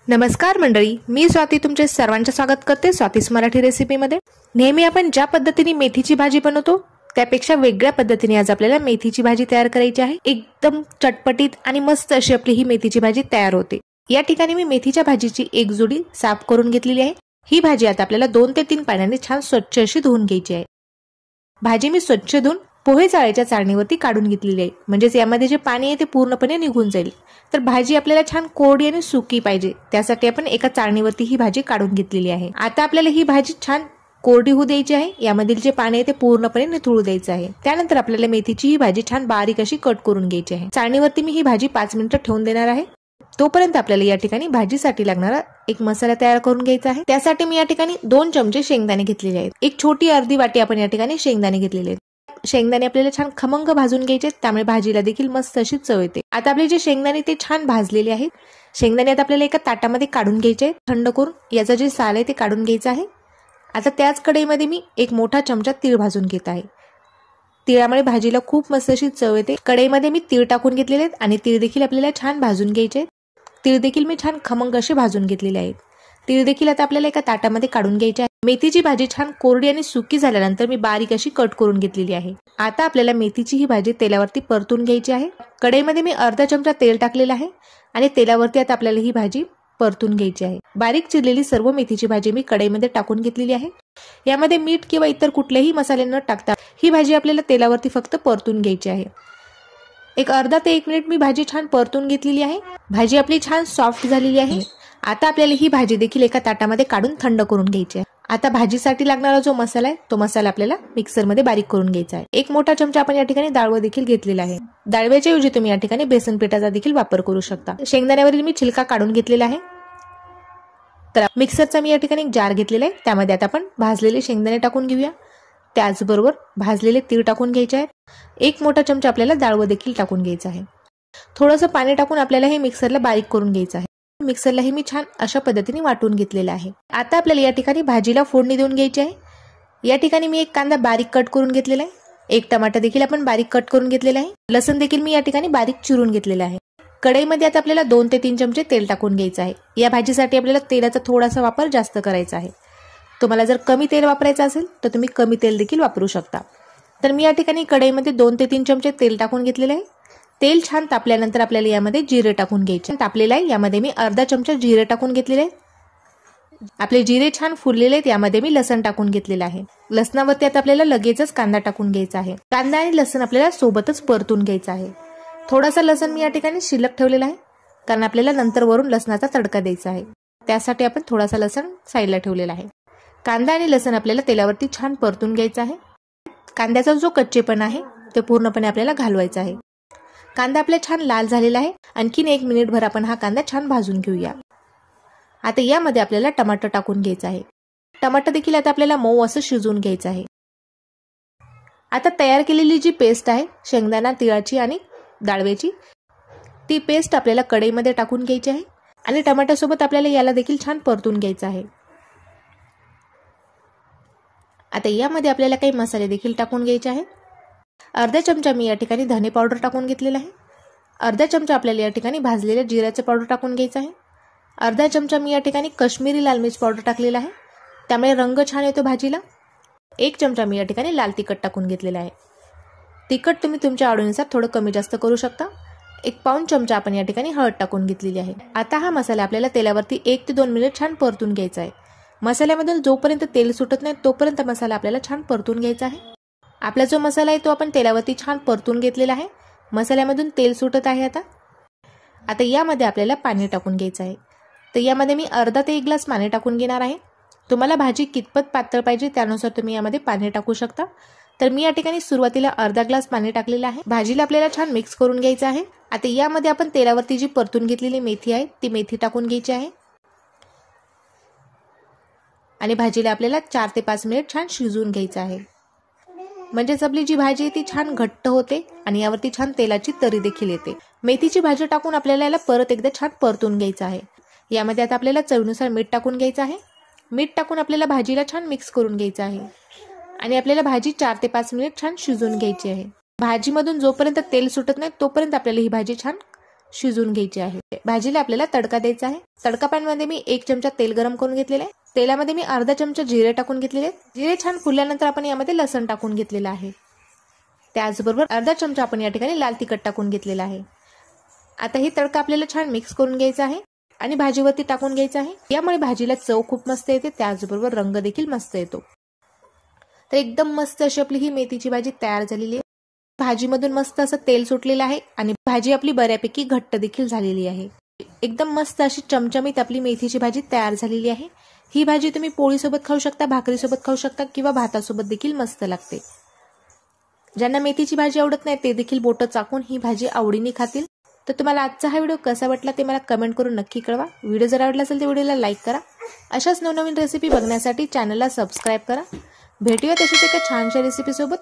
नमस्कार मंडळी, मी स्वाती तुमचे सर्वांचे स्वागत करते स्वातीस मराठी रेसिपीमध्ये। नेहमी आपण ज्या पद्धतीने मेथीची भाजी बनवतो त्यापेक्षा वेगळ्या पद्धतीने आज आपल्याला मेथीची भाजी तयार करायची आहे। एकदम चटपटीत आणि मस्त अशी आपली ही मेथीची भाजी तयार होते। या ठिकाणी मी मेथीच्या भाजीची एक जुडी साफ करून घेतलेली आहे। ही भाजी आता आपल्याला 2 ते 3 पाण्याने छान स्वच्छ अशी धुवून घ्यायची आहे। भाजी मी स्वच्छ धुवून पोहे चाळीच्या चाळणीवरती काढून घेतलेली आहे, म्हणजेच यामध्ये जे पाणी आहे ते पूर्णपणे निघून जाईल। तर भाजी आपल्याला छान कोरडी आणि सुकी पाहिजे, त्यासाठी आपण एका चाळणीवरती ही भाजी काढून घेतलेली आहे। आता आपल्याला ही भाजी छान कोरडी होऊ द्यायची आहे, यामधील जे पाणी आहे ते पूर्णपणे निथळू द्यायचं आहे। त्यानंतर आपल्याला मेथीची ही भाजी छान बारीक अशी कट करून घ्यायची आहे। चाळणीवरती मी ही भाजी 5 मिनिटं ठेवून देणार आहे। तोपर्यंत आपल्याला या ठिकाणी भाजीसाठी लागणारा एक मसाला तयार करून घ्यायचा आहे। त्यासाठी मी या ठिकाणी 2 चमचे शेंगदाणे घेतलेले आहेत। एक छोटी अर्धी वाटी आपण या ठिकाणी शेंगदाणे घेतलेले आहेत। शेंगदाणे आपल्याला छान खमंग भाजून घ्यायचे, त्यामुळे भाजीला देखील मस्त अशी चव येते। आता आपले जे शेंगदाणे ते छान भाजलेले आहेत। शेंगदाणे आता आपल्याला एका ताटामध्ये काढून घ्यायचे, थंड करून याचं जे साल आहे ते काढून घ्यायचं आहे। आता त्याच कढईमध्ये मी एक मोठा चमचा तीळ भाजून घेत आहे। तिळामुळे भाजीला खूप मस्त अशी चव येते। कढईमध्ये मी तीळ टाकून घेतलेले आहेत आणि तीळ देखील आपल्याला छान भाजून घ्यायचे। तीळ देखील मी छान खमंग असे भाजून घेतलेले आहेत। तीळ देखील आता आपल्याला एका ताटामध्ये काढून घ्यायचे आहे। मेथीची भाजी छान कोरडी आणि सुकी झाल्यानंतर मी बारीक अशी कट करून घेतलेली आहे। आता आपल्याला मेथीची ही भाजी तेलावरती परतून घ्यायची आहे। कढईमध्ये मी अर्धा चमचा तेल टाकलेलं आहे आणि तेलावरती आता आपल्याला ही भाजी परतून घ्यायची आहे। बारीक चिरलेली सर्व मेथीची भाजी मी कढईमध्ये टाकून घेतलेली आहे। यामध्ये मीठ किंवा इतर कुठलेही मसाले न टाकता ही भाजी आपल्याला तेलावरती फक्त परतून घ्यायची आहे। एक अर्धा ते 1 मिनिट मी भाजी छान परतून घेतलेली आहे। भाजी आपली छान सॉफ्ट झालेली आहे। आता आपल्याला ही भाजी देखील एका ताटामध्ये काढून थंड करून घ्यायची आहे। आता भाजीसाठी लागणारा जो मसाला आहे तो मसाला आपल्याला मिक्सरमध्ये बारीक करून घ्यायचा आहे। एक मोठा चमचा आपण या ठिकाणी डाळव देखील घेतलेला आहे। डाळव्याच्या ऐवजी तुम्ही या ठिकाणी बेसन पिठाचा देखील वापर करू शकता। शेंगदाण्यावरील मी छिलका काढून घेतलेला आहे। तर मिक्सरचा मी या ठिकाणी एक जार घेतलेला आहे, त्यामध्ये आता आपण भाजलेले शेंगदाणे टाकून घेऊया। त्याचबरोबर भाजलेले तीळ टाकून घ्यायचे आहेत। एक मोठा चमचा आपल्याला डाळव देखील टाकून घ्यायचं आहे। थोडंसं पाणी टाकून आपल्याला हे मिक्सरला बारीक करून घ्यायचं आहे। मिक्सरला हे मी छान अशा पद्धतीने वाटून घेतलेलं आहे। आता आपल्याला या ठिकाणी भाजीला फोडणी देऊन घ्यायची आहे। या ठिकाणी मी एक कांदा बारीक कट करून घेतलेला आहे। एक टमाटर देखील आपण बारीक कट करून घेतलेला आहे। लसूण देखील मी या ठिकाणी बारीक चिरून घेतलेला आहे। कढईमध्ये आता आपल्याला 2 ते 3 चमचे तेल टाकून घ्यायचं आहे। या भाजीसाठी आपल्याला तेलाचा थोडासा वापर जास्त करायचा आहे। तुम्हाला जर कमी तेल वापरायचं असेल तर तुम्ही कमी तेल देखील वापरू शकता। तर मी या ठिकाणी कढईमध्ये 2 ते 3 चमचे तेल टाकून घेतलेले आहे। तेल छान तापल्यानंतर आपल्याला यामध्ये जिरे टाकून घ्यायचे। तापलेलं आहे, यामध्ये मी अर्धा चमचा जिरे टाकून घेतलेले आहे। आपले जिरे छान फुललेले आहेत, यामध्ये मी लसण टाकून घेतलेलं आहे। लसणावरती आता आपल्याला लगेचच कांदा टाकून घ्यायचा आहे। कांदा आणि लसण आपल्याला सोबतच परतून घ्यायचा आहे। थोडासा लसण मी या ठिकाणी शिल्लक ठेवलेला आहे, कारण आपल्याला नंतर वरून लसणाचा तडका द्यायचा आहे, त्यासाठी आपण थोडासा लसण साईडला ठेवलेला आहे। कांदा आणि लसण आपल्याला तेलावरती छान परतून घ्यायचा आहे। कांद्याचा जो कच्चेपणा आहे ते पूर्णपणे आपल्याला घालवायचा आहे। कांदा आपला छान लाल झालेला आहे। आणखीन 1 मिनिटभर आपण हा कांदा छान भाजून घेऊया। आता यामध्ये आपल्याला टमाटर टाकून घ्यायचं आहे। टमाटर देखील आता आपल्याला मऊ असं शिजवून घ्यायचं आहे। आता तयार केलेली जी पेस्ट आहे शेंगदाणा तिळाची आणि डाळव्याची, ती पेस्ट आपल्याला कढईमध्ये टाकून घ्यायची आहे आणि टमाट्यासोबत आपल्याला याला देखील छान परतून घ्यायचं आहे। आता यामध्ये आपल्याला काही मसाले देखील टाकून घ्यायचे आहेत। अर्धा चमचा मी या ठिकाणी धने पावडर टाकून घेतलेला आहे। अर्धा चमचा आपल्याला या ठिकाणी भाजलेल्या जिऱ्याचं पावडर टाकून घ्यायचं आहे। अर्धा चमचा मी या ठिकाणी काश्मीरी लाल मिर्च पावडर टाकलेला आहे, त्यामुळे रंग छान येतो भाजीला। 1 चमचा मी या ठिकाणी लाल तिखट टाकून घेतलेला आहे। तिखट तुम्ही तुमच्या आवडीनुसार थोडं कमी जास्त करू शकता। 1 पाऊण चमचा आपण या ठिकाणी हळद टाकून घेतलेली आहे। आता हा मसाला आपल्याला तेलावरती 1 ते 2 मिनिट छान परतून घ्यायचा आहे। मसाल्यामधून जोपर्यंत तेल सुटत नाही तोपर्यंत मसाला आपल्याला छान परतून घ्यायचा आहे। आपला जो मसाला आहे तो आपण तेलावरती छान परतून घेतलेला आहे। मसाल्यामधून तेल सुटत आहे। आता यामध्ये आपल्याला पाणी टाकून घ्यायचं आहे। तर यामध्ये मी अर्धा ते 1 ग्लास पाणी टाकून घेणार आहे। तुम्हाला भाजी कितपत पातळ पाहिजे त्यानुसार तुम्ही यामध्ये पाणी टाकू शकता। तर मी या ठिकाणी सुरुवातीला अर्धा ग्लास पाणी टाकलेलं आहे। भाजीला आपल्याला छान मिक्स करून घ्यायचं आहे। आता यामध्ये आपण तेलावरती जी परतून घेतलेली मेथी आहे ती मेथी टाकून घ्यायची आहे आणि भाजीला आपल्याला 4 ते 5 मिनिट छान शिजवून घ्यायचं आहे, म्हणजेच आपली जी भाजी आहे ती छान घट्ट होते आणि यावरती छान तेलाची तरी देखील येते। मेथीची भाजी टाकून आपल्याला याला परत एकदा छान परतून घ्यायचं आहे। यामध्ये आता आपल्याला चवीनुसार मीठ टाकून घ्यायचं आहे। मीठ टाकून आपल्याला भाजीला छान मिक्स करून घ्यायचं आहे आणि आपल्याला भाजी 4 ते 5 मिनिट छान शिजवून घ्यायची आहे। भाजीमधून जोपर्यंत तेल सुटत नाही तोपर्यंत आपल्याला ही भाजी छान शिजवून घ्यायची आहे. भाजीला आपल्याला तडका द्यायचा आहे. तडका पॅनमध्ये मी 1 चमचा तेल गरम करून घेतलेले आहे. तेलामध्ये मी अर्धा चमचा जिरे टाकून घेतलेले आहेत. जिरे छान फुलल्यानंतर आपण यामध्ये लसण टाकून घेतलेलं आहे. त्याचबरोबर अर्धा चमचा आपण या ठिकाणी लाल तिखट टाकून घेतलेला आहे. आता ही तडका आपल्याला छान मिक्स करून घ्यायचा आहे आणि भाजीवरती टाकून घ्यायचा आहे. यामुळे भाजीला चव खूप मस्त येते, त्याचबरोबर रंग देखील मस्त येतो. तर एकदम मस्त अशी आपली ही मेथीची भाजी तयार झालेली आहे. भाजीमधून मस्त असं तेल सुटलेलं आहे आणि भाजी आपली बऱ्यापैकी घट्ट देखील झालेली आहे. एकदम मस्त अशी चमचमीत आपली मेथीची भाजी तयार झालेली आहे. ही भाजी तुम्ही पोळीसोबत खाऊ शकता, भाकरीसोबत खाऊ शकता किंवा भातासोबत देखील मस्त लागते. ज्यांना मेथीची भाजी आवडत नाही ते देखील बोटं चाकून ही भाजी आवडीने खातील. तर तुम्हाला आजचा हा व्हिडिओ कसा वाटला ते मला कमेंट करून नक्की कळवा. व्हिडिओ जर आवडला असेल तर व्हिडिओला लाईक करा. अशाच नवनवीन रेसिपी बघण्यासाठी चॅनलला सबस्क्राईब करा. भेटूया तशीच एका छानशा रेसिपी सोबत.